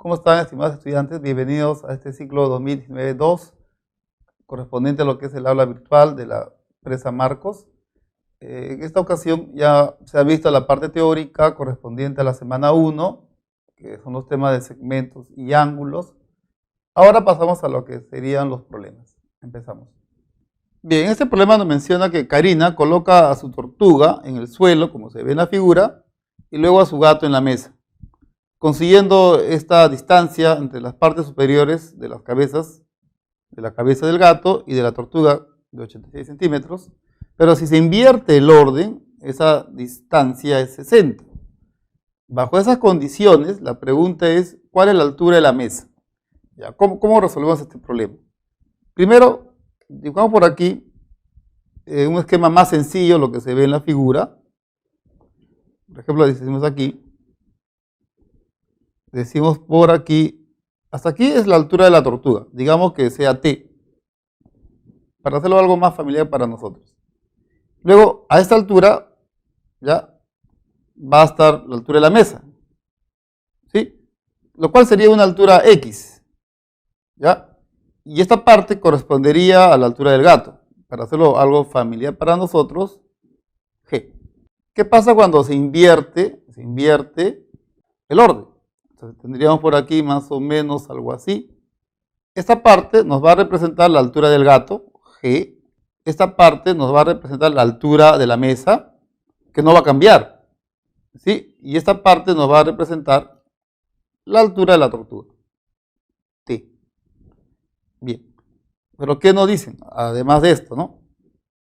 ¿Cómo están, estimados estudiantes? Bienvenidos a este ciclo 2019-2, correspondiente a lo que es el aula virtual de la empresa Marcos. En esta ocasión ya se ha visto la parte teórica correspondiente a la semana 1, que son los temas de segmentos y ángulos. Ahora pasamos a lo que serían los problemas. Empezamos. Bien, este problema nos menciona que Karina coloca a su tortuga en el suelo, como se ve en la figura, y luego a su gato en la mesa, consiguiendo esta distancia entre las partes superiores de las cabezas, de la cabeza del gato y de la tortuga de 86 centímetros, pero si se invierte el orden, esa distancia es 60. Bajo esas condiciones, la pregunta es, ¿cuál es la altura de la mesa? Ya, ¿cómo resolvemos este problema? Primero, dibujamos por aquí un esquema más sencillo, lo que se ve en la figura. Por ejemplo, decimos aquí, decimos por aquí, hasta aquí es la altura de la tortuga, digamos que sea T, para hacerlo algo más familiar para nosotros. Luego, a esta altura, ya, va a estar la altura de la mesa, ¿sí? Lo cual sería una altura X, ¿ya? Y esta parte correspondería a la altura del gato, para hacerlo algo familiar para nosotros, G. ¿Qué pasa cuando se invierte el orden? Entonces tendríamos por aquí más o menos algo así. Esta parte nos va a representar la altura del gato, G. Esta parte nos va a representar la altura de la mesa, que no va a cambiar, ¿sí? Y esta parte nos va a representar la altura de la tortuga, T. Bien, pero ¿qué nos dicen? Además de esto, ¿no?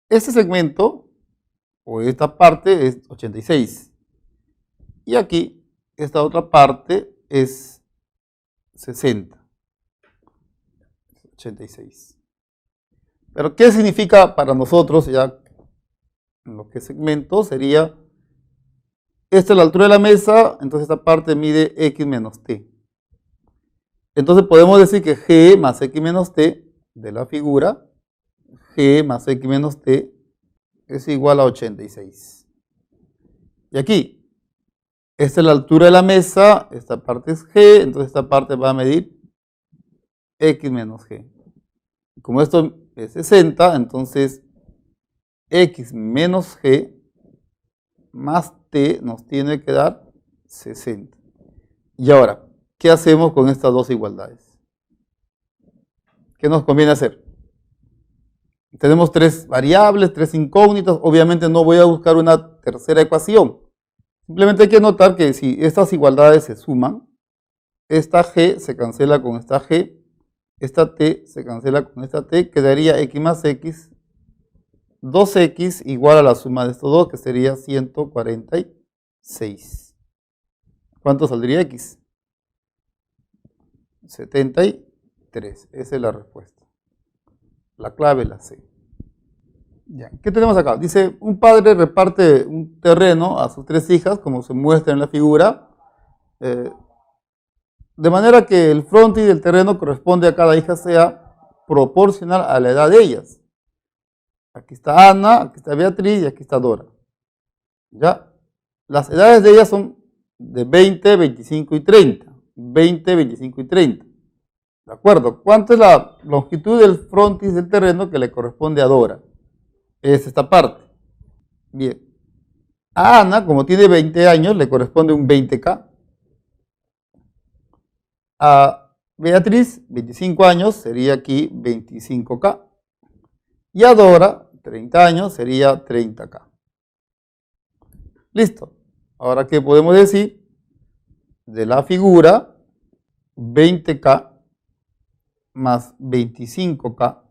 Este segmento, o esta parte, es 86. Y aquí, esta otra parte es 60. 86. Pero ¿qué significa para nosotros ya lo que es segmento? Sería, esta es la altura de la mesa, entonces esta parte mide x menos t. Entonces podemos decir que g más x menos t de la figura, g más x menos t es igual a 86. Y aquí, esta es la altura de la mesa, esta parte es g, entonces esta parte va a medir x menos g. Como esto es 60, entonces x menos g más t nos tiene que dar 60. Y ahora, ¿qué hacemos con estas dos igualdades? ¿Qué nos conviene hacer? Tenemos tres variables, tres incógnitas. Obviamente no voy a buscar una tercera ecuación. Simplemente hay que notar que si estas igualdades se suman, esta g se cancela con esta g, esta t se cancela con esta t, quedaría x más x, 2x igual a la suma de estos dos, que sería 146. ¿Cuánto saldría x? 73. Esa es la respuesta. La clave es la C. Ya, ¿qué tenemos acá? Dice, un padre reparte un terreno a sus tres hijas, como se muestra en la figura, de manera que el frontis del terreno corresponde a cada hija sea proporcional a la edad de ellas. Aquí está Ana, aquí está Beatriz y aquí está Dora. ¿Ya? Las edades de ellas son de 20, 25 y 30. 20, 25 y 30. ¿De acuerdo? ¿Cuánto es la longitud del frontis del terreno que le corresponde a Dora? Es esta parte. Bien. A Ana, como tiene 20 años, le corresponde un 20K. A Beatriz, 25 años, sería aquí 25K. Y a Dora, 30 años, sería 30K. Listo. Ahora, ¿qué podemos decir? De la figura, 20K más 25K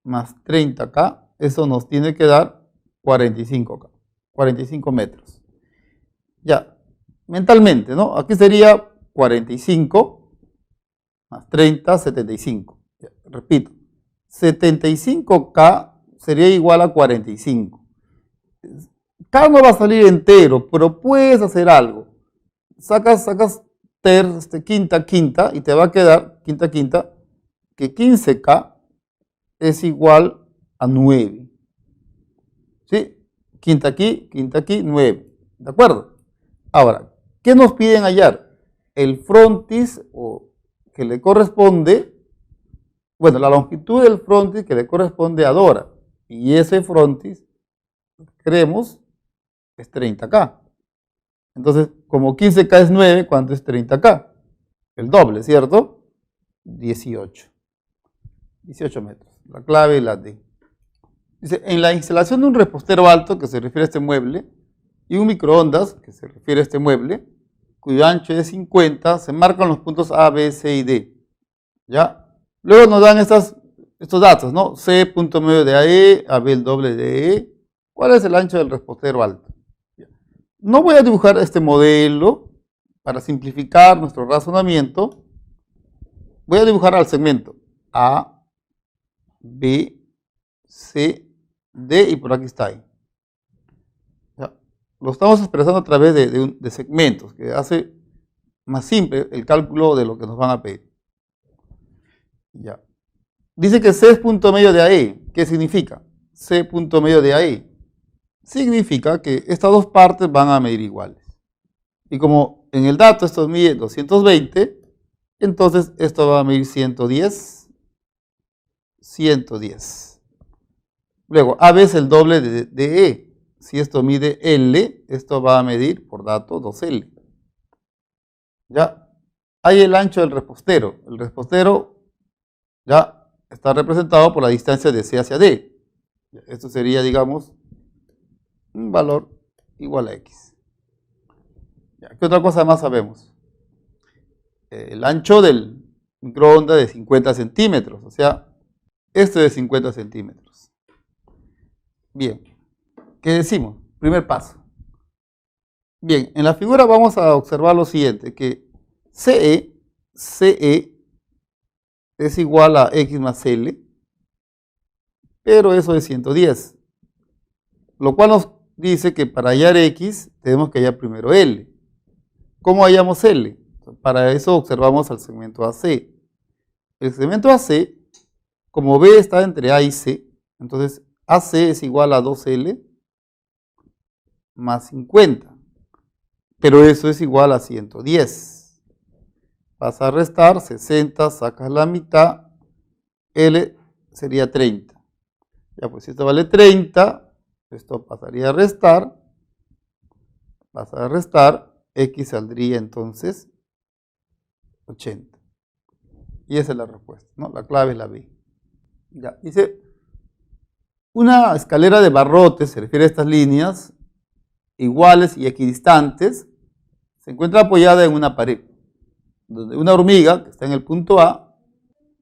más 30K, eso nos tiene que dar 45K, 45 metros. Ya, mentalmente, ¿no? Aquí sería 45 más 30, 75. Ya, repito, 75K sería igual a 45. K no va a salir entero, pero puedes hacer algo. Sacas quinta y te va a quedar quinta que 15K es igual a 9. ¿Sí? Quinta aquí, 9. ¿De acuerdo? Ahora, ¿qué nos piden hallar? el frontis que le corresponde, bueno, la longitud del frontis que le corresponde a Dora. Y ese frontis, creemos, es 30K. Entonces, como 15K es 9, ¿cuánto es 30K? El doble, ¿cierto? 18. 18 metros. La clave es la D. Dice, en la instalación de un repostero alto, que se refiere a este mueble, y un microondas, que se refiere a este mueble, cuyo ancho es 50, se marcan los puntos A, B, C y D. ¿Ya? Luego nos dan estos datos, ¿no? C, punto medio de AE, AB el doble de E. ¿Cuál es el ancho del repostero alto? No voy a dibujar este modelo para simplificar nuestro razonamiento. Voy a dibujar al segmento A, B, C, D y por aquí está I. ¿Ya? Lo estamos expresando a través de segmentos, que hace más simple el cálculo de lo que nos van a pedir. Ya. Dice que C es punto medio de AE. ¿Qué significa? C punto medio de AE. Significa que estas dos partes van a medir iguales. Y como en el dato esto mide 220, entonces esto va a medir 110, 110. Luego, AB es el doble de E. Si esto mide L, esto va a medir, por dato, 2L. ¿Ya? Hay el ancho del repostero. El repostero ya está representado por la distancia de C hacia D. Esto sería, digamos, un valor igual a X. ¿Qué otra cosa más sabemos? El ancho del microondas de 50 centímetros, o sea, este de 50 centímetros. Bien, ¿qué decimos? Primer paso. Bien, en la figura vamos a observar lo siguiente, que CE es igual a X más L, pero eso es 110, lo cual nos dice que para hallar X tenemos que hallar primero L. ¿Cómo hallamos L? Para eso observamos al segmento AC. El segmento AC, como B está entre A y C, entonces AC es igual a 2L más 50, pero eso es igual a 110. Vas a restar 60, sacas la mitad, L sería 30. Ya pues, si esto vale 30, esto pasaría a restar, vas a restar, X saldría entonces 80. Y esa es la respuesta, ¿no? La clave es la B. Ya, dice, una escalera de barrotes, se refiere a estas líneas, iguales y equidistantes, se encuentra apoyada en una pared, donde una hormiga, que está en el punto A,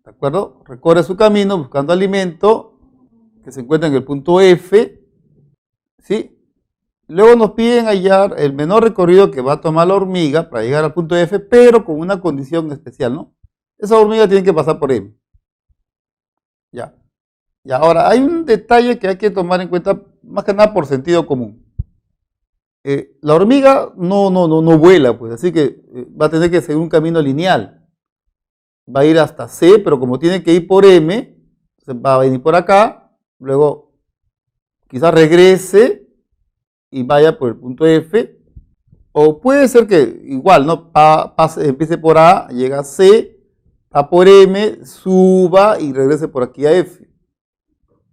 ¿de acuerdo? Recorre su camino buscando alimento, que se encuentra en el punto F, ¿sí? Luego nos piden hallar el menor recorrido que va a tomar la hormiga para llegar al punto F, pero con una condición especial, ¿no? Esa hormiga tiene que pasar por M. Ya. Y ahora, hay un detalle que hay que tomar en cuenta, más que nada por sentido común. La hormiga no vuela, pues, así que va a tener que seguir un camino lineal. Va a ir hasta C, pero como tiene que ir por M, va a venir por acá, luego quizás regrese y vaya por el punto F, o puede ser que igual, ¿no? Empiece por A, llega a C, va por M, suba y regrese por aquí a F.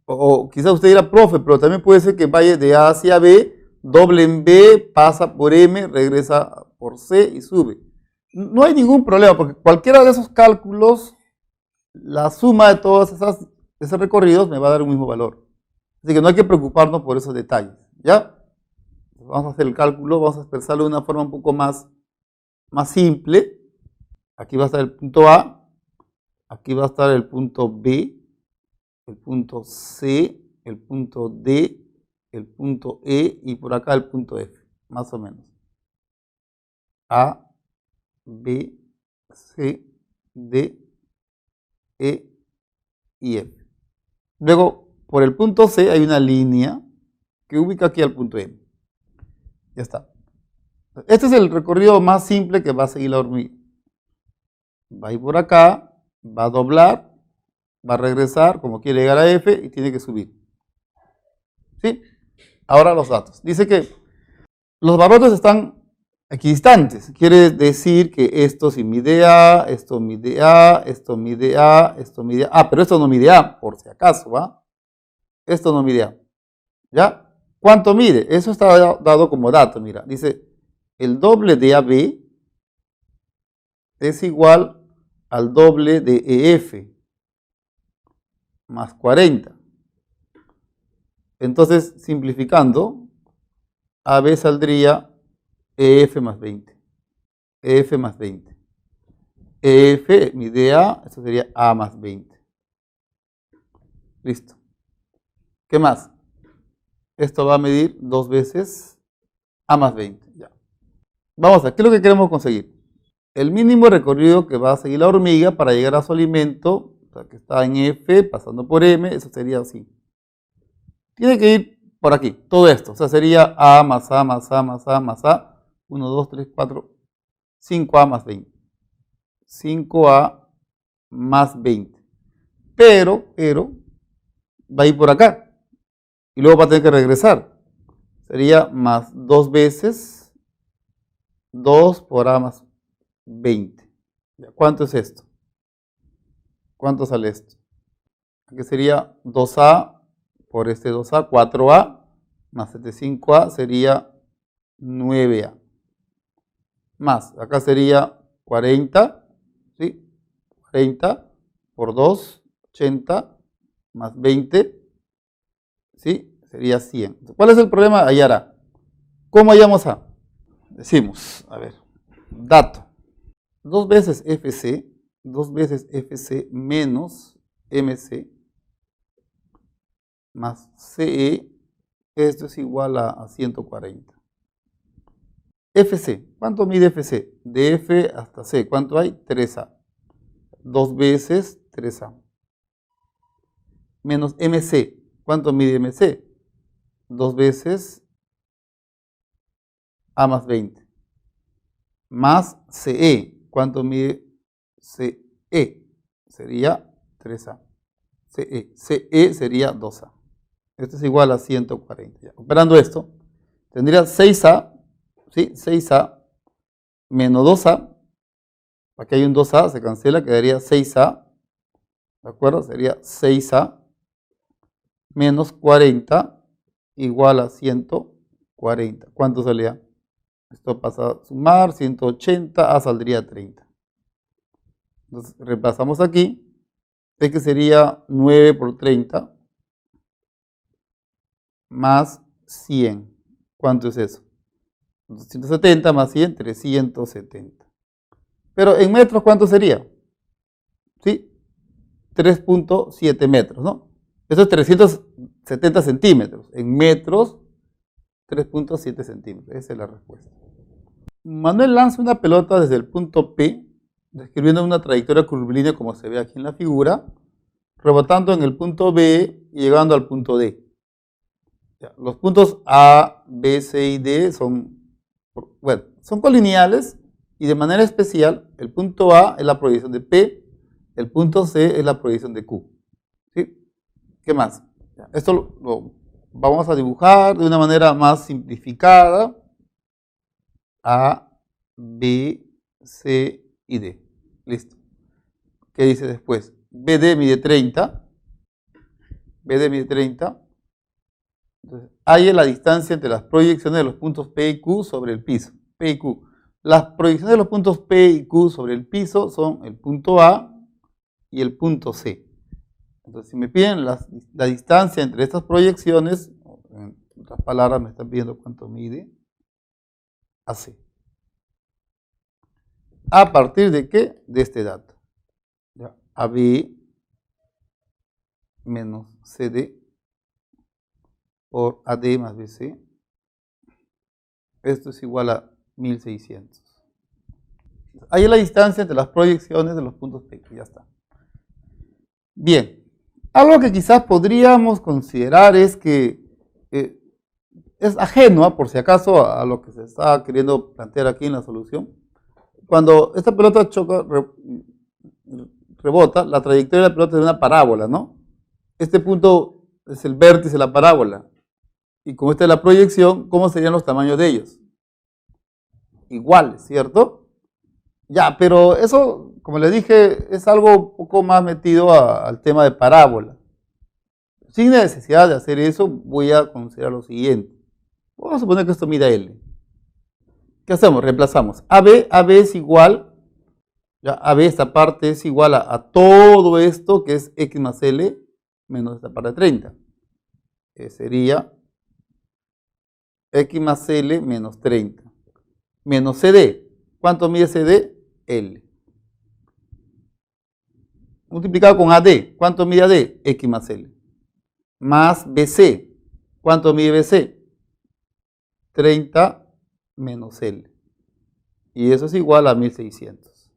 O quizás usted dirá, profe, pero también puede ser que vaya de A hacia B, doble en B, pasa por M, regresa por C y sube. No hay ningún problema, porque cualquiera de esos cálculos, la suma de todos esos recorridos me va a dar un mismo valor. Así que no hay que preocuparnos por esos detalles, ¿ya? Vamos a hacer el cálculo, vamos a expresarlo de una forma un poco más simple. Aquí va a estar el punto A, aquí va a estar el punto B, el punto C, el punto D, el punto E y por acá el punto F, más o menos. A, B, C, D, E y F. Luego, por el punto C hay una línea que ubica aquí al punto M. Ya está. Este es el recorrido más simple que va a seguir la hormiga. Va a ir por acá, va a doblar, va a regresar, como quiere llegar a F y tiene que subir. ¿Sí? Ahora los datos. Dice que los barrotes están equidistantes. Quiere decir que esto sí mide A, esto mide A, esto mide A, esto mide A. Ah, pero esto no mide A, por si acaso, ¿va? Esto no mide A. ¿Ya? ¿Cuánto mide? Eso está dado como dato, mira. Dice, el doble de AB es igual al doble de EF más 40. Entonces, simplificando, AB saldría EF más 20. EF más 20. EF mide A, eso sería A más 20. Listo. ¿Qué más? Esto va a medir 2 veces A más 20. Ya. Vamos a ver, ¿qué es lo que queremos conseguir? El mínimo recorrido que va a seguir la hormiga para llegar a su alimento, o sea, que está en F, pasando por M, eso sería así. Tiene que ir por aquí, todo esto. O sea, sería A más A más A más A más A. 1, 2, 3, 4, 5A más 20. 5A más 20. Pero, va a ir por acá. Y luego va a tener que regresar. Sería más 2 veces 2 por A más 20. ¿Cuánto es esto? ¿Cuánto sale esto? Aquí sería 2A por este 2A, 4A, más este 5A sería 9A. Más, acá sería 40, ¿sí? 40 por 2, 80, más 20, ¿sí? Sería 100. ¿Cuál es el problema? Hallar. ¿Cómo hallamos A? Decimos, a ver, dato. 2 veces FC menos MC más CE, esto es igual a 140. FC, ¿cuánto mide FC? De F hasta C, ¿cuánto hay? 3A. 2 veces 3A. Menos MC, ¿cuánto mide MC? 2 veces A más 20. Más CE, ¿cuánto mide CE? Sería 3A. CE sería 2A. Esto es igual a 140. Ya. Operando esto, tendría 6A, ¿sí? 6A menos 2A. Aquí hay un 2A, se cancela, quedaría 6A. ¿De acuerdo? Sería 6A menos 40 igual a 140. ¿Cuánto salía? Esto pasa a sumar, 180, A saldría 30. Entonces, repasamos aquí. Que sería 9 por 30 más 100. ¿Cuánto es eso? 270 más 100, 370. Pero en metros, ¿cuánto sería? ¿Sí? 3.7 metros, ¿no? Eso es 370 centímetros. En metros, 3.7 centímetros. Esa es la respuesta. Manuel lanza una pelota desde el punto P, describiendo una trayectoria curvilínea como se ve aquí en la figura, rebotando en el punto B y llegando al punto D. Los puntos A, B, C y D son colineales y de manera especial el punto A es la proyección de P, el punto C es la proyección de Q. ¿Sí? ¿Qué más? Esto lo vamos a dibujar de una manera más simplificada. A, B, C y D. Listo. ¿Qué dice después? BD mide 30. BD mide 30. Entonces, hay la distancia entre las proyecciones de los puntos P y Q sobre el piso. P y Q. Las proyecciones de los puntos P y Q sobre el piso son el punto A y el punto C. Entonces, si me piden la distancia entre estas proyecciones, en otras palabras, me están pidiendo cuánto mide AC. ¿A partir de qué? De este dato. ¿Ya? AB menos CD por AD más BC. Esto es igual a 1600. Ahí es la distancia entre las proyecciones de los puntos P. Ya está. Bien. Algo que quizás podríamos considerar es que es ajeno, por si acaso, a lo que se está queriendo plantear aquí en la solución. Cuando esta pelota choca, rebota, la trayectoria de la pelota es de una parábola, ¿no? Este punto es el vértice de la parábola. Y como esta es la proyección, ¿cómo serían los tamaños de ellos? iguales, ¿cierto? Ya, pero eso, como les dije, es algo un poco más metido al tema de parábola. Sin necesidad de hacer eso, voy a considerar lo siguiente. Vamos a suponer que esto mida L. ¿Qué hacemos? Reemplazamos. AB es igual, ya, AB esta parte es igual a todo esto que es X más L menos esta parte de 30. Que sería X más L menos 30. Menos CD. ¿Cuánto mide CD? L. Multiplicado con AD. ¿Cuánto mide AD? X más L. Más BC. ¿Cuánto mide BC? 30 menos L. Y eso es igual a 1600.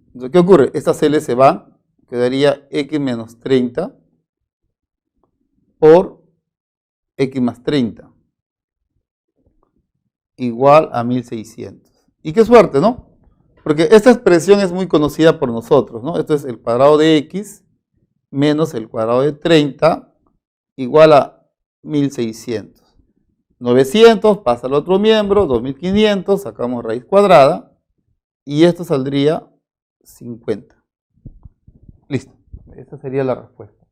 Entonces, ¿qué ocurre? Estas L se van. Quedaría X menos 30 por X más 30. Igual a 1600. Y qué suerte, ¿no? Porque esta expresión es muy conocida por nosotros, ¿no? Esto es el cuadrado de X menos el cuadrado de 30 igual a 1600. 900 pasa al otro miembro, 2500, sacamos raíz cuadrada y esto saldría 50. Listo, esa sería la respuesta.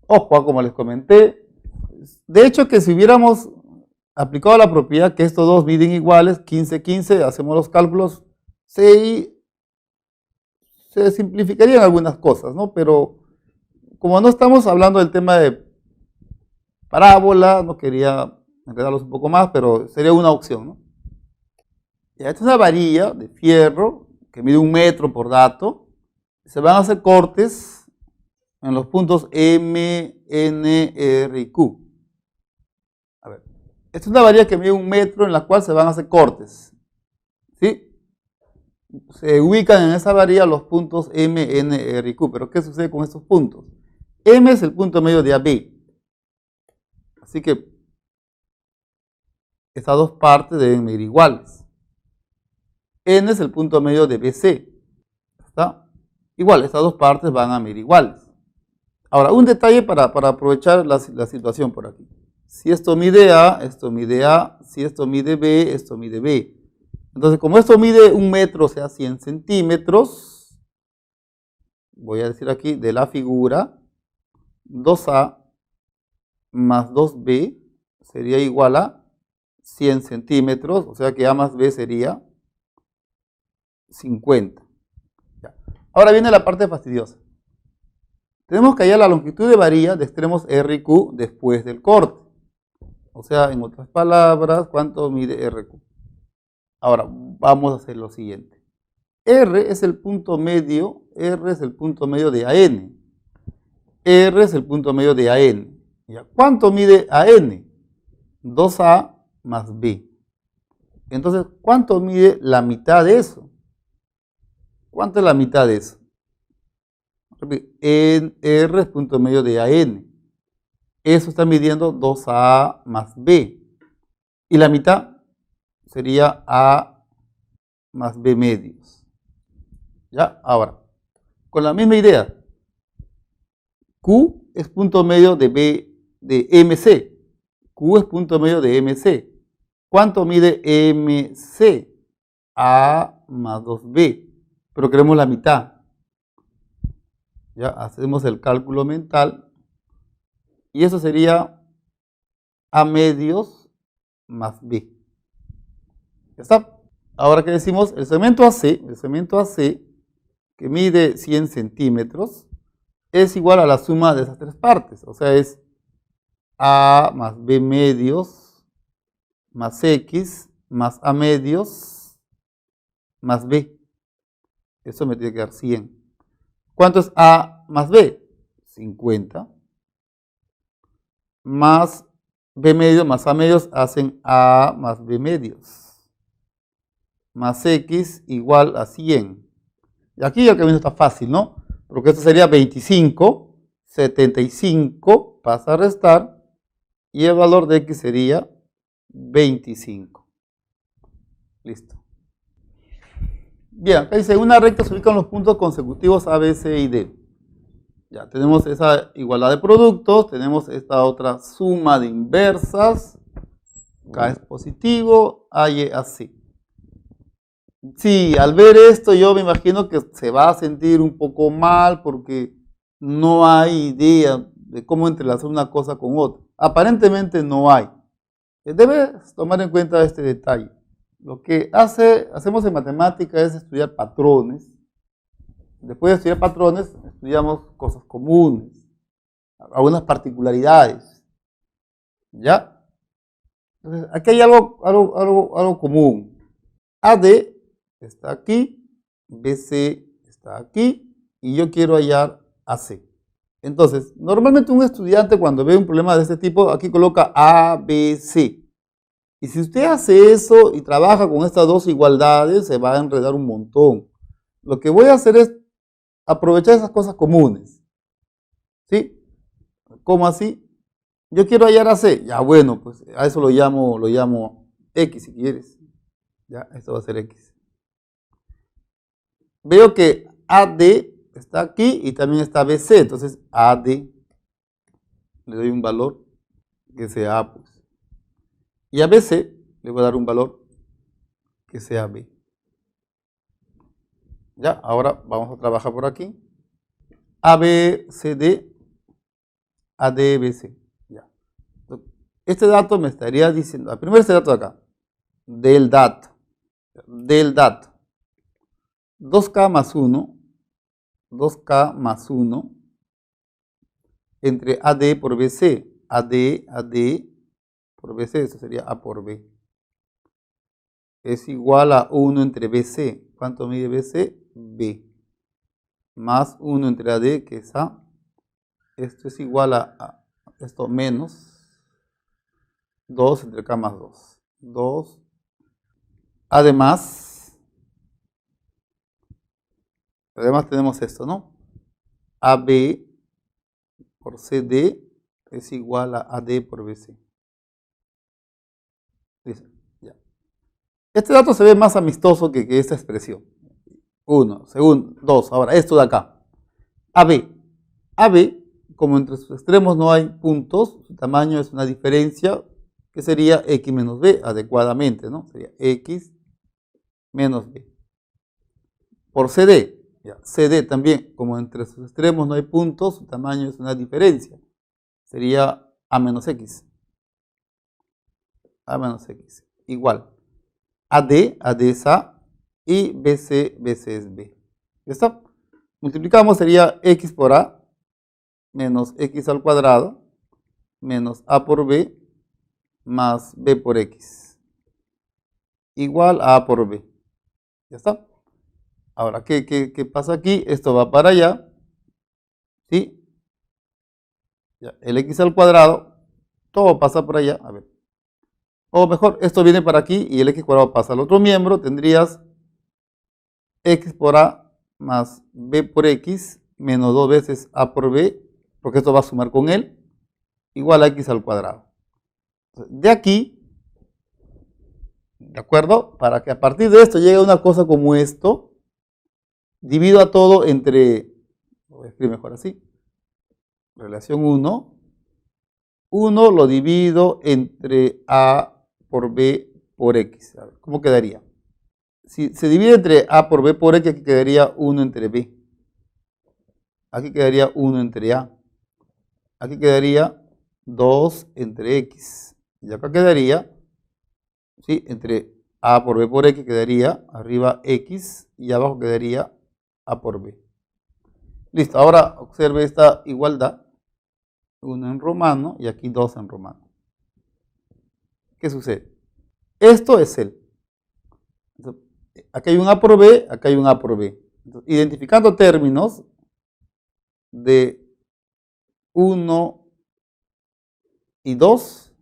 Ojo, como les comenté, de hecho que si hubiéramos aplicado la propiedad que estos dos miden iguales, 15, 15, hacemos los cálculos, se simplificarían algunas cosas, ¿no? Pero como no estamos hablando del tema de parábola, no quería enredarlos un poco más, pero sería una opción, ¿no? Ya, esta es una varilla de fierro que mide 1 metro por dato. Se van a hacer cortes en los puntos M, N, R y Q. A ver, esta es una varilla que mide 1 metro en la cual se van a hacer cortes. ¿Sí? Se ubican en esa varilla los puntos M, N, R y Q. Pero ¿qué sucede con estos puntos? M es el punto medio de AB. Así que estas dos partes deben medir iguales. N es el punto medio de BC. ¿Está? Igual, estas dos partes van a medir iguales. Ahora, un detalle para aprovechar la situación por aquí. Si esto mide A, esto mide A. Si esto mide B, esto mide B. Entonces, como esto mide 1 metro, o sea, 100 centímetros, voy a decir aquí de la figura, 2A más 2B sería igual a 100 centímetros, o sea que A más B sería 50. Ya. Ahora viene la parte fastidiosa. Tenemos que hallar la longitud de varilla de extremos R y Q después del corte. O sea, en otras palabras, ¿cuánto mide RQ? Ahora, vamos a hacer lo siguiente. R es el punto medio de AN. R es el punto medio de AN. ¿Ya? ¿Cuánto mide AN? 2A más B. Entonces, ¿cuánto mide la mitad de eso? ¿Cuánto es la mitad de eso? R es punto medio de AN. Eso está midiendo 2A más B. Y la mitad sería A más B medios. ¿Ya? Ahora, con la misma idea, Q es punto medio de B de MC. Q es punto medio de MC. ¿Cuánto mide MC? A más 2B. Pero queremos la mitad. Ya hacemos el cálculo mental. Y eso sería A medios más B. ¿Ya está? Ahora que decimos, el segmento AC, que mide 100 centímetros, es igual a la suma de esas tres partes. O sea, es A más B medios más X más A medios más B. Eso me tiene que dar 100. ¿Cuánto es A más B? 50. Más B medios más A medios hacen A más B medios. Más X igual a 100. Y aquí el camino está fácil, ¿no? Porque esto sería 25, 75, pasa a restar, y el valor de X sería 25. Listo. Bien, acá dice, una recta se ubican los puntos consecutivos A, B, C y D. Ya tenemos esa igualdad de productos, tenemos esta otra suma de inversas, K es positivo, A, Y, A, C. Sí, al ver esto yo me imagino que se va a sentir un poco mal porque no hay idea de cómo entrelazar una cosa con otra. Aparentemente no hay. Debes tomar en cuenta este detalle. Lo que hacemos en matemática es estudiar patrones. Después de estudiar patrones, estudiamos cosas comunes, algunas particularidades. ¿Ya? Entonces, aquí hay algo común. AD está aquí, BC está aquí, y yo quiero hallar AC. Entonces, normalmente un estudiante cuando ve un problema de este tipo, aquí coloca ABC. Y si usted hace eso y trabaja con estas dos igualdades, se va a enredar un montón. Lo que voy a hacer es aprovechar esas cosas comunes. ¿Sí? ¿Cómo así? Yo quiero hallar AC. Ya, bueno, pues a eso lo llamo X si quieres. Ya, esto va a ser X. Veo que AD está aquí y también está BC. Entonces, AD le doy un valor que sea A, pues. Y a BC le voy a dar un valor que sea B. Ya, ahora vamos a trabajar por aquí. ABCD, ADBC. Ya. Este dato me estaría diciendo, primero este dato de acá, del dato, 2K más 1, 2K más 1, entre AD por BC, AD por BC, eso sería A por B. Es igual a 1 entre BC. ¿Cuánto mide BC? B. Más 1 entre AD, que es A. Esto es igual a esto menos 2 entre K más 2. 2. Además tenemos esto, ¿no? AB por CD es igual a AD por BC. Dice, ya. Este dato se ve más amistoso que esta expresión. 1, segundo, 2. Ahora, esto de acá. AB, como entre sus extremos no hay puntos, su tamaño es una diferencia que sería X menos B adecuadamente, ¿no? Sería X menos B. Por CD, ya, CD también, como entre sus extremos no hay puntos, su tamaño es una diferencia. Sería A menos X. A menos X. Igual. AD es A y BC es B. ¿Ya está? Multiplicamos, sería X por A menos X al cuadrado menos A por B más B por X. Igual a por B. ¿Ya está? Ahora, ¿qué pasa aquí? Esto va para allá. ¿Sí? Ya, el X al cuadrado, todo pasa por allá. A ver. O mejor, esto viene para aquí y el X cuadrado pasa al otro miembro. Tendrías X por A más B por X menos 2 veces A por B, porque esto va a sumar con él, igual a X al cuadrado. De aquí, ¿de acuerdo? Para que a partir de esto llegue una cosa como esto, divido a todo entre, lo voy a escribir mejor así, relación 1 lo divido entre A por B por X. A ver, ¿cómo quedaría? Si se divide entre A por B por X, aquí quedaría 1 entre B. Aquí quedaría 1 entre A. Aquí quedaría 2 entre X. Y acá quedaría, ¿sí? Entre A por B por X quedaría arriba X y abajo quedaría A por B. Listo, ahora observe esta igualdad. 1 en romano y aquí 2 en romano. ¿Qué sucede? Esto es él. Entonces, aquí hay un A por B, acá hay un A por B. Entonces, identificando términos de 1 y 2,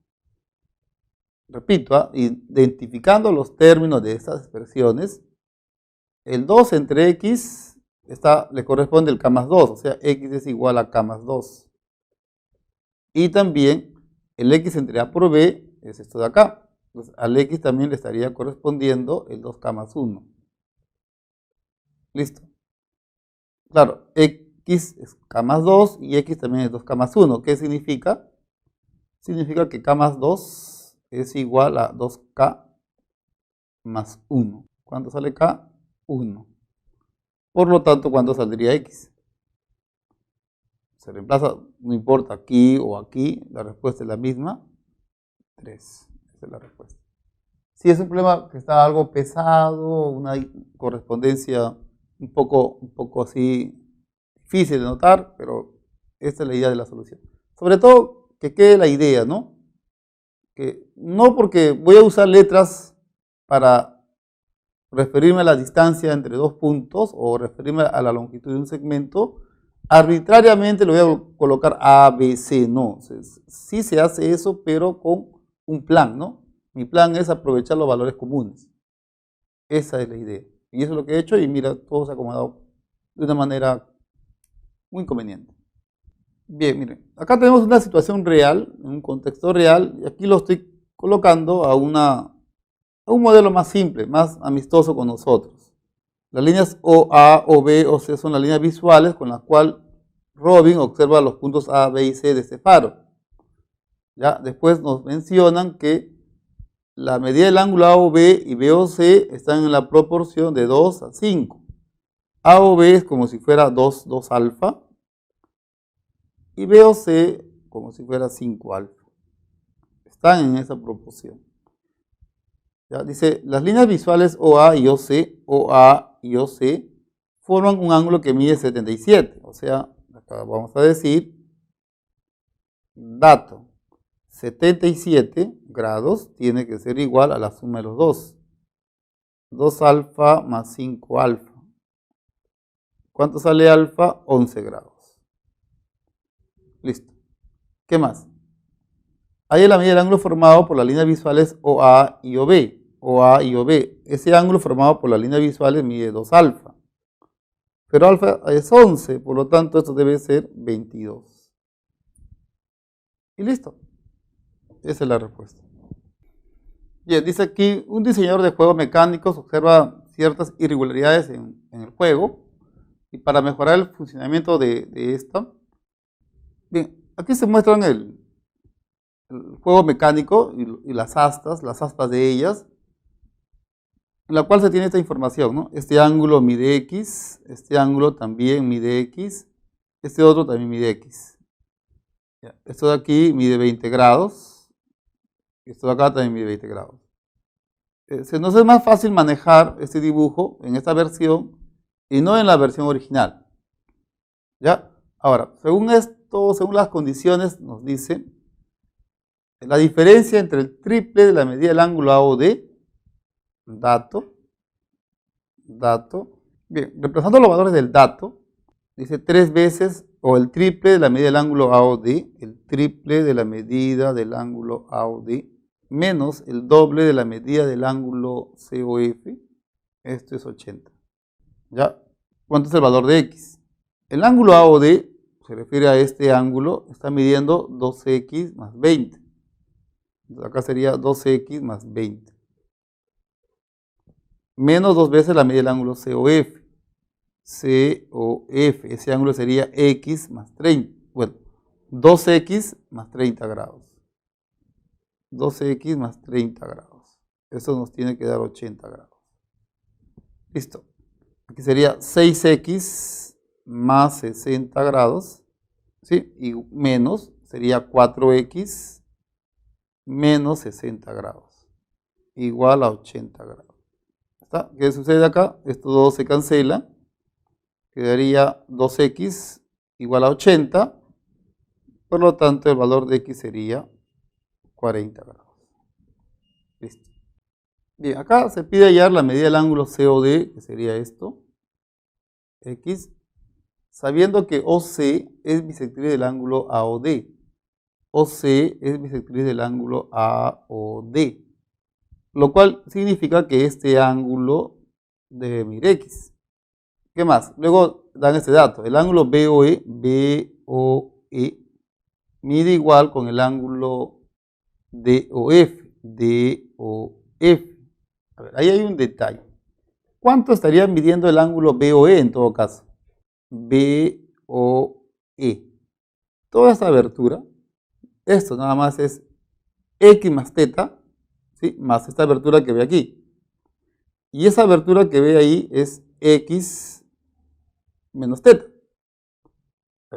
repito, identificando los términos de estas expresiones, el 2 entre X le corresponde el K más 2, o sea, X es igual a K más 2. Y también el X entre A por B es esto de acá. Entonces, al X también le estaría correspondiendo el 2K más 1. Listo. Claro, X es K más 2 y X también es 2K más 1. ¿Qué significa? Significa que K más 2 es igual a 2K más 1. ¿Cuánto sale acá? 1. Por lo tanto, ¿cuánto saldría x? Se reemplaza, no importa aquí o aquí, la respuesta es la misma, 3. Esa es la respuesta. Si es un problema que está algo pesado, una correspondencia un poco así difícil de notar, pero esta es la idea de la solución. Sobre todo que quede la idea, ¿no? Que no porque voy a usar letras para referirme a la distancia entre dos puntos o referirme a la longitud de un segmento, arbitrariamente le voy a colocar A, B, C, no. Sí se hace eso, pero con un plan, ¿no? Mi plan es aprovechar los valores comunes. Esa es la idea. Y eso es lo que he hecho y mira, todo se ha acomodado de una manera muy conveniente. Bien, miren, acá tenemos una situación real, un contexto real, y aquí lo estoy colocando a un modelo más simple, más amistoso con nosotros. Las líneas OA, OB, OC son las líneas visuales con las cuales Robin observa los puntos A, B y C de este faro. ¿Ya? Después nos mencionan que la medida del ángulo AOB y BOC están en la proporción de 2 a 5. AOB es como si fuera 2 alfa y BOC como si fuera 5 alfa. Están en esa proporción. ¿Ya? Dice, las líneas visuales OA y OC, forman un ángulo que mide 77. O sea, acá vamos a decir, dato, 77 grados tiene que ser igual a la suma de los dos. 2 alfa más 5 alfa. ¿Cuánto sale alfa? 11 grados. Listo. ¿Qué más? Ahí es la medida del ángulo formado por las líneas visuales OA y OB. OA y OB. Ese ángulo formado por las líneas visuales mide 2 alfa. Pero alfa es 11, por lo tanto esto debe ser 22. Y listo. Esa es la respuesta. Bien, dice aquí, un diseñador de juegos mecánicos observa ciertas irregularidades en el juego y para mejorar el funcionamiento de esta. Bien, aquí se muestran el juego mecánico y las aspas de ellas, en la cual se tiene esta información, ¿no? Este ángulo mide X, este ángulo también mide X, este otro también mide X. Ya, esto de aquí mide 20 grados, y esto de acá también mide 20 grados. Se nos es más fácil manejar este dibujo en esta versión y no en la versión original. ¿Ya? Ahora, según esto, según las condiciones, nos dice la diferencia entre el triple de la medida del ángulo AOD, dato. Bien, reemplazando los valores del dato, dice 3 veces o el triple de la medida del ángulo AOD, el triple de la medida del ángulo AOD, menos el doble de la medida del ángulo COF, esto es 80. ¿Ya? ¿Cuánto es el valor de X? El ángulo AOD se refiere a este ángulo, está midiendo 12X más 20. Entonces acá sería 12X más 20. Menos 2 veces la medida del ángulo COF. COF, ese ángulo sería X más 30. Bueno, 2X más 30 grados. 12X más 30 grados. Eso nos tiene que dar 80 grados. Listo. Aquí sería 6X más 60 grados. ¿Sí? Y menos sería 4X menos 60 grados. Igual a 80 grados. ¿Está? ¿Qué sucede acá? Esto 2 se cancela. Quedaría 2X igual a 80. Por lo tanto, el valor de X sería 40 grados. Listo. Bien, acá se pide hallar la medida del ángulo COD, que sería esto, X, sabiendo que OC es bisectriz del ángulo AOD. OC es bisectriz del ángulo AOD, lo cual significa que este ángulo debe medir X. ¿Qué más? Luego dan este dato, el ángulo BOE mide igual con el ángulo DOF. A ver, ahí hay un detalle. ¿Cuánto estaría midiendo el ángulo BOE en todo caso? BOE. Toda esta abertura, esto nada más es X más teta, ¿sí? Más esta abertura que ve aquí. Y esa abertura que ve ahí es X menos teta.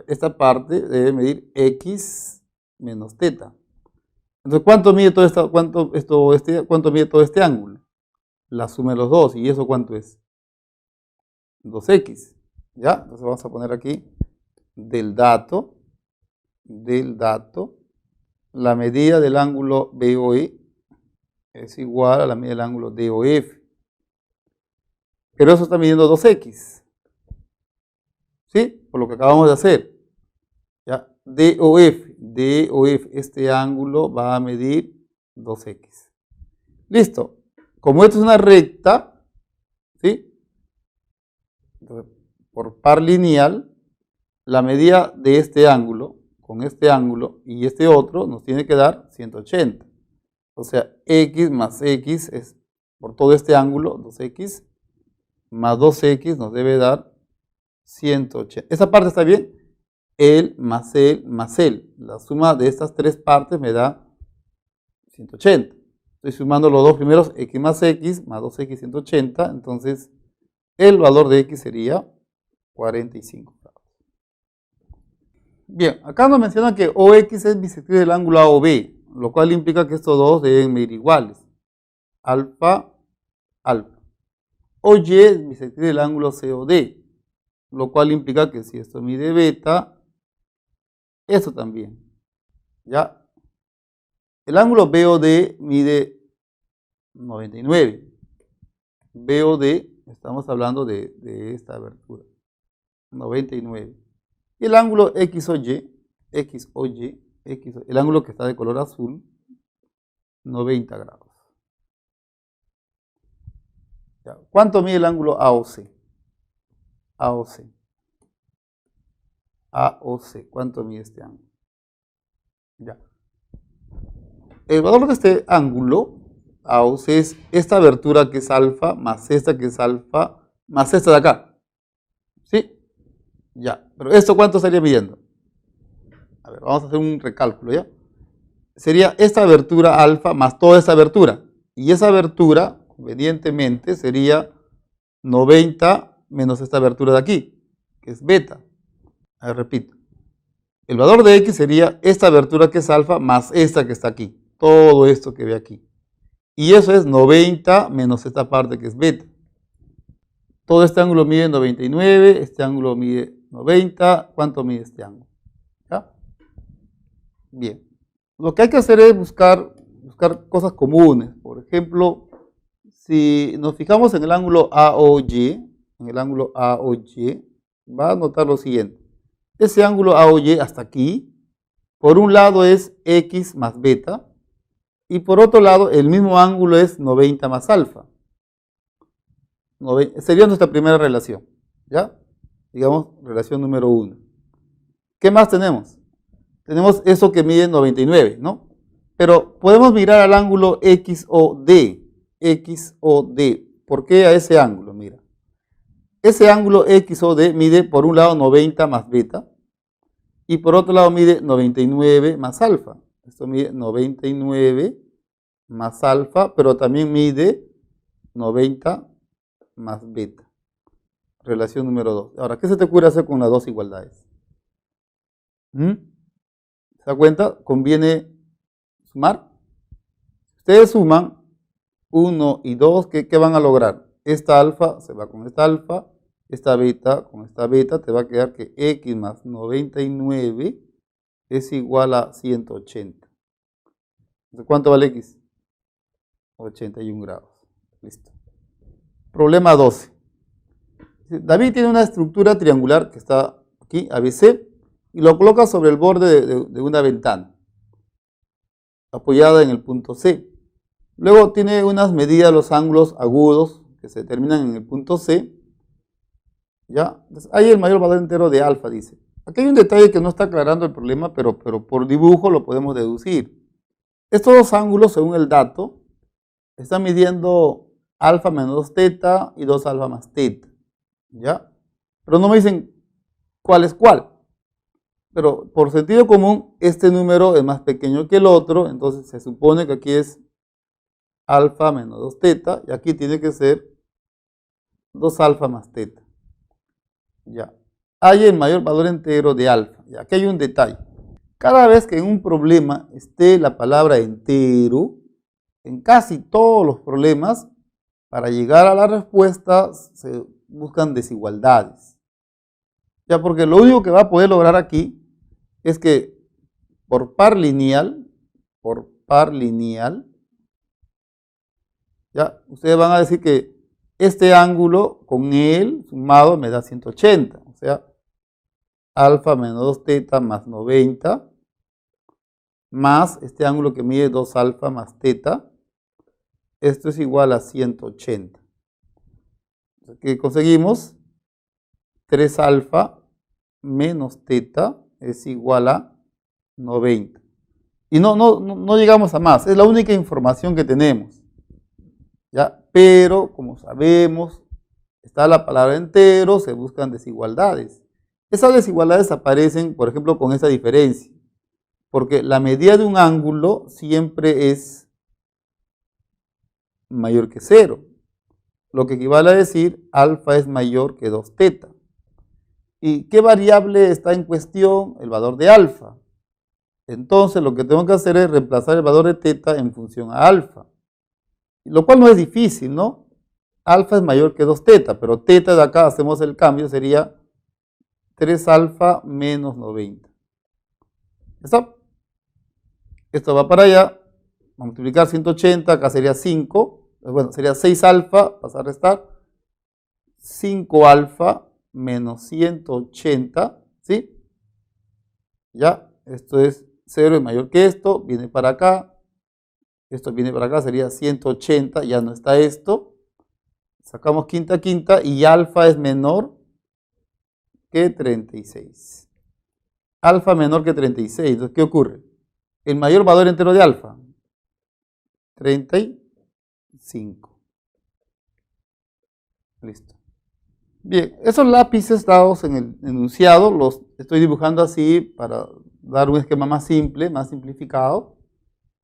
Esta parte debe medir X menos teta. Entonces, ¿cuánto mide todo esto, cuánto mide todo este ángulo? La suma de los dos. ¿Y eso cuánto es? 2x. ¿Ya? Entonces vamos a poner aquí del dato, la medida del ángulo BOE es igual a la medida del ángulo DOF. Pero eso está midiendo 2x. ¿Sí? Por lo que acabamos de hacer. ¿Ya? DOF, este ángulo va a medir 2x. Listo. Como esto es una recta, ¿sí? Entonces, por par lineal, la medida de este ángulo con este ángulo y este otro nos tiene que dar 180. O sea, x más x es por todo este ángulo, 2x, más 2x nos debe dar 180. ¿Esa parte está bien? El más el más el. La suma de estas tres partes me da 180. Estoy sumando los dos primeros, x más 2x 180. Entonces, el valor de x sería 45 grados. Bien, acá nos menciona que OX es bisectriz del ángulo AOB, lo cual implica que estos dos deben medir iguales. Alfa, alfa. OY es bisectriz del ángulo COD, lo cual implica que si esto mide beta, esto también. ¿Ya? El ángulo BOD mide 99. BOD, estamos hablando de esta abertura. 99. Y el ángulo XOY, el ángulo que está de color azul, 90 grados. ¿Ya? ¿Cuánto mide el ángulo AOC? AOC, ¿cuánto mide este ángulo? Ya. El valor de este ángulo, AOC, es esta abertura que es alfa, más esta que es alfa, más esta de acá. ¿Sí? Ya. Pero ¿esto cuánto estaría midiendo? A ver, vamos a hacer un recálculo, ¿ya? Sería esta abertura alfa más toda esta abertura. Y esa abertura, convenientemente, sería 90 menos esta abertura de aquí, que es beta. A ver, repito. El valor de x sería esta abertura que es alfa más esta que está aquí. Todo esto que ve aquí. Y eso es 90 menos esta parte que es beta. Todo este ángulo mide 99, este ángulo mide 90. ¿Cuánto mide este ángulo? ¿Ya? Bien. Lo que hay que hacer es buscar cosas comunes. Por ejemplo, si nos fijamos en el ángulo AOY, va a notar lo siguiente. Ese ángulo AOY hasta aquí, por un lado es x más beta, y por otro lado el mismo ángulo es 90 más alfa. Sería nuestra primera relación, ¿ya? Digamos, relación número 1. ¿Qué más tenemos? Tenemos eso que mide 99, ¿no? Pero podemos mirar al ángulo XOD. ¿Por qué a ese ángulo? Mira. Ese ángulo XOD mide por un lado 90 más beta y por otro lado mide 99 más alfa. Esto mide 99 más alfa, pero también mide 90 más beta. Relación número 2. Ahora, ¿qué se te ocurre hacer con las dos igualdades? ¿Se da cuenta? Conviene sumar. Ustedes suman 1 y 2, ¿qué van a lograr? Esta alfa se va con esta alfa, esta beta con esta beta, te va a quedar que x más 99 es igual a 180. Entonces, ¿cuánto vale x? 81 grados. Listo. Problema 12. David tiene una estructura triangular que está aquí, ABC, y lo coloca sobre el borde de una ventana, apoyada en el punto C. Luego tiene unas medidas de los ángulos agudos que se determinan en el punto C. ¿Ya? Entonces, hay el mayor valor entero de alfa, dice. Aquí hay un detalle que no está aclarando el problema, pero por dibujo lo podemos deducir. Estos dos ángulos, según el dato, están midiendo alfa menos teta y 2 alfa más teta. ¿Ya? Pero no me dicen cuál es cuál. Pero por sentido común, este número es más pequeño que el otro, entonces se supone que aquí es alfa menos 2 teta, y aquí tiene que ser 2 alfa más teta. Ya. Hay el mayor valor entero de alfa. Ya. Aquí hay un detalle. Cada vez que en un problema esté la palabra entero, en casi todos los problemas, para llegar a la respuesta se buscan desigualdades. Ya, porque lo único que va a poder lograr aquí es que por par lineal, ya, ustedes van a decir que este ángulo con él sumado me da 180, o sea, alfa menos 2 teta más 90, más este ángulo que mide 2 alfa más teta, esto es igual a 180. ¿Qué conseguimos? 3 alfa menos teta es igual a 90. Y no llegamos a más, es la única información que tenemos. ¿Ya? Pero, como sabemos, está la palabra entero, se buscan desigualdades. Esas desigualdades aparecen, por ejemplo, con esta diferencia. Porque la medida de un ángulo siempre es mayor que 0. Lo que equivale a decir alfa es mayor que 2 teta. ¿Y qué variable está en cuestión? El valor de alfa. Entonces lo que tengo que hacer es reemplazar el valor de teta en función a alfa. Lo cual no es difícil, ¿no? Alfa es mayor que 2 teta, pero teta de acá hacemos el cambio, sería 3 alfa menos 90. ¿Está? Esto va para allá, vamos a multiplicar 180, acá sería 5, bueno, sería 6 alfa, pasa a restar, 5 alfa menos 180, ¿sí? Ya, esto es 0 es mayor que esto, viene para acá, esto viene para acá, sería 180, ya no está esto, sacamos quinta y alfa es menor que 36. Alfa menor que 36, entonces, ¿qué ocurre? El mayor valor entero de alfa, 35. Listo. Bien, esos lápices dados en el enunciado los estoy dibujando así para dar un esquema más simple, más simplificado.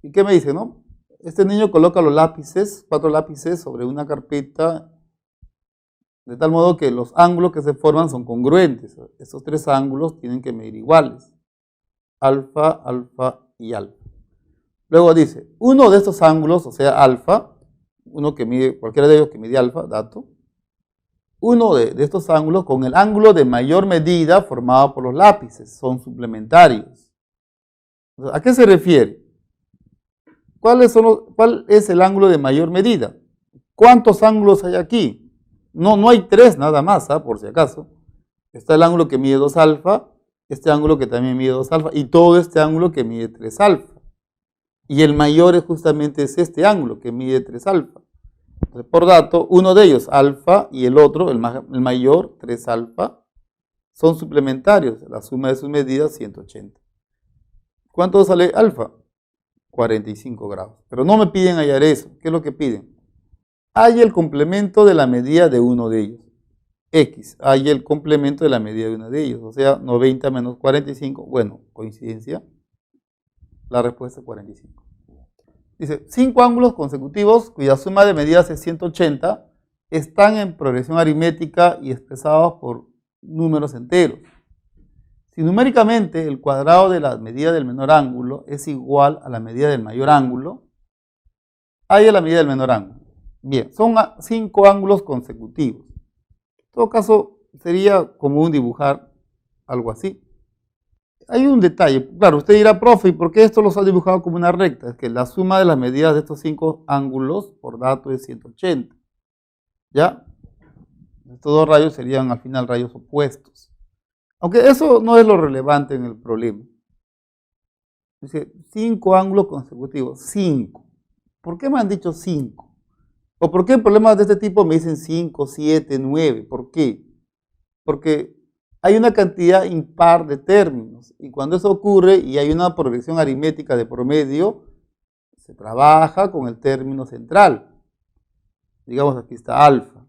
¿Y qué me dice, no? Este niño coloca los lápices, 4 lápices sobre una carpeta, de tal modo que los ángulos que se forman son congruentes. Esos 3 ángulos tienen que medir iguales. Alfa, alfa y alfa. Luego dice, uno de estos ángulos, o sea, alfa, uno que mide, cualquiera de ellos que mide alfa, dato, uno de estos ángulos con el ángulo de mayor medida formado por los lápices, son suplementarios. ¿A qué se refiere? ¿Cuál es el ángulo de mayor medida? ¿Cuántos ángulos hay aquí? No hay 3 nada más, por si acaso. Está el ángulo que mide 2 alfa, este ángulo que también mide 2 alfa y todo este ángulo que mide 3 alfa. Y el mayor es justamente este ángulo que mide 3 alfa. Entonces, por dato, uno de ellos, alfa, y el otro, el mayor, 3 alfa, son suplementarios. La suma de sus medidas, 180. ¿Cuánto sale alfa? 45 grados. Pero no me piden hallar eso. ¿Qué es lo que piden? Hay el complemento de la medida de uno de ellos. X, hay el complemento de la medida de uno de ellos. O sea, 90 menos 45. Bueno, coincidencia. La respuesta es 45. Dice, 5 ángulos consecutivos cuya suma de medidas es 180 están en progresión aritmética y expresados por números enteros. Si numéricamente el cuadrado de la medida del menor ángulo es igual a la medida del mayor ángulo, hay la medida del menor ángulo. Bien, son 5 ángulos consecutivos. En todo caso, sería común dibujar algo así. Hay un detalle, claro, usted dirá, profe, ¿y por qué esto los ha dibujado como una recta? Es que la suma de las medidas de estos 5 ángulos por dato es 180. ¿Ya? Estos 2 rayos serían al final rayos opuestos. Aunque eso no es lo relevante en el problema. Dice, 5 ángulos consecutivos, 5. ¿Por qué me han dicho 5? ¿O por qué en problemas de este tipo me dicen 5, 7, 9? ¿Por qué? Porque hay una cantidad impar de términos y cuando eso ocurre y hay una progresión aritmética de promedio, se trabaja con el término central. Digamos aquí está alfa.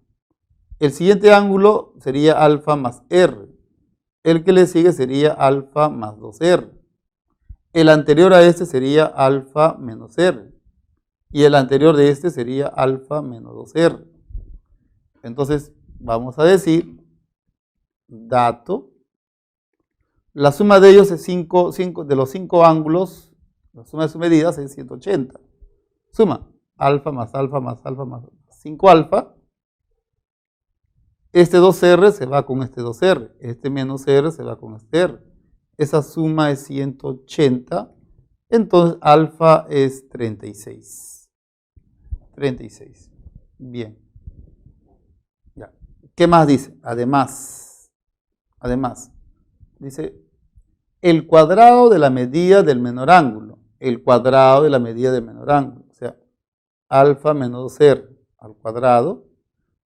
El siguiente ángulo sería alfa más r. El que le sigue sería alfa más 2r. El anterior a este sería alfa menos r. Y el anterior de este sería alfa menos 2r. Entonces, vamos a decir, dato, la suma de ellos es de los 5 ángulos, la suma de sus medidas es 180. Suma alfa más alfa más alfa más 5 alfa. Este 2R se va con este 2R, este menos R se va con este R. Esa suma es 180, entonces alfa es 36. 36. Bien. Ya. ¿Qué más dice? Además, dice el cuadrado de la medida del menor ángulo. El cuadrado de la medida del menor ángulo. O sea, alfa menos R al cuadrado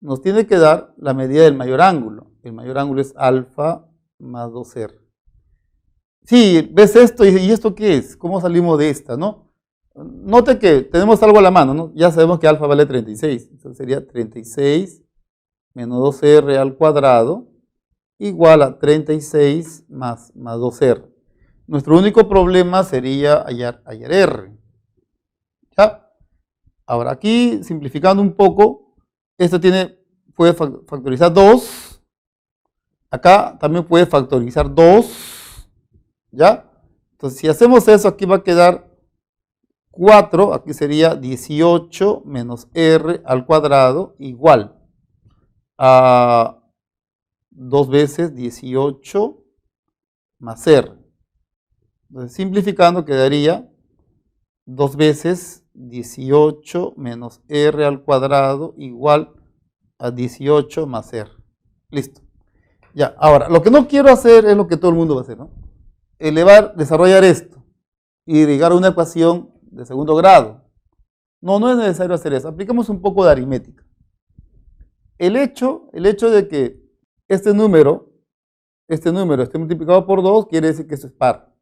nos tiene que dar la medida del mayor ángulo. El mayor ángulo es alfa más 2R. Sí, ves esto y ¿esto qué es? ¿Cómo salimos de esta, no? Note que tenemos algo a la mano, ¿no? Ya sabemos que alfa vale 36. Entonces sería 36 menos 2R al cuadrado igual a 36 más 2R. Nuestro único problema sería hallar R. ¿Ya? Ahora aquí, simplificando un poco, esto puede factorizar 2. Acá también puede factorizar 2. ¿Ya? Entonces, si hacemos eso, aquí va a quedar 4. Aquí sería 18 menos R al cuadrado igual a 2 veces 18 más R. Entonces, simplificando, quedaría 2 veces 18 menos R al cuadrado igual a 18 más R. Listo. Ya, ahora, lo que no quiero hacer es lo que todo el mundo va a hacer, ¿no? Desarrollar esto y llegar a una ecuación de segundo grado. No es necesario hacer eso. Aplicamos un poco de aritmética. El hecho de que este número esté multiplicado por 2 quiere decir que eso es par.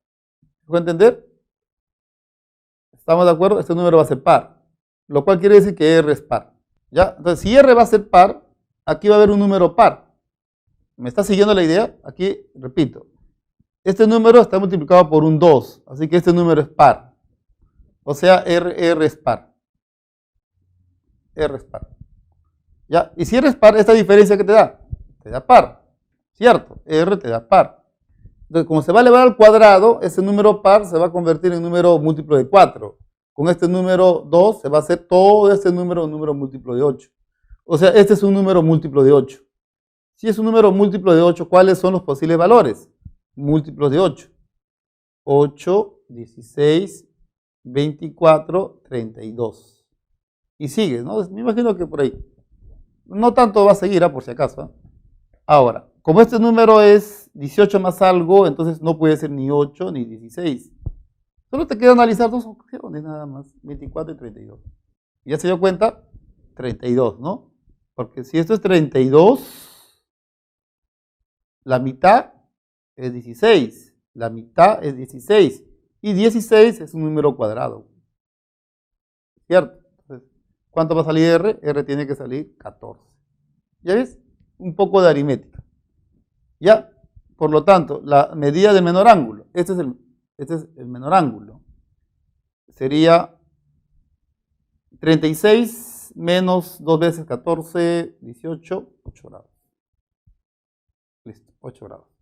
¿Se puede entender? ¿Estamos de acuerdo? Este número va a ser par, lo cual quiere decir que R es par. ¿Ya? Entonces, si R va a ser par, aquí va a haber un número par. ¿Me está siguiendo la idea? Aquí, repito, este número está multiplicado por un 2, así que este número es par. O sea, R es par. R es par. ¿Ya? Y si R es par, ¿esta diferencia qué te da? Te da par, ¿cierto? R te da par. Entonces, como se va a elevar al cuadrado, ese número par se va a convertir en número múltiplo de 4. Con este número 2 se va a hacer todo este número un número múltiplo de 8. O sea, este es un número múltiplo de 8. Si es un número múltiplo de 8, ¿cuáles son los posibles valores? Múltiplos de 8. 8, 16, 24, 32. Y sigue, ¿no? Me imagino que por ahí. No tanto va a seguir, por si acaso. ¿Eh? Ahora, como este número es 18 más algo, entonces no puede ser ni 8 ni 16. Solo te queda analizar dos opciones nada más, 24 y 32. ¿Y ya se dio cuenta? 32, ¿no? Porque si esto es 32, la mitad es 16. La mitad es 16. Y 16 es un número cuadrado. ¿Cierto? Entonces, ¿cuánto va a salir R? R tiene que salir 14. ¿Ya ves? Un poco de aritmética. ¿Ya? Por lo tanto, la medida del menor ángulo. Este es el menor ángulo. Sería 36 menos 2 veces 14, 18, 8 grados. Listo, 8 grados.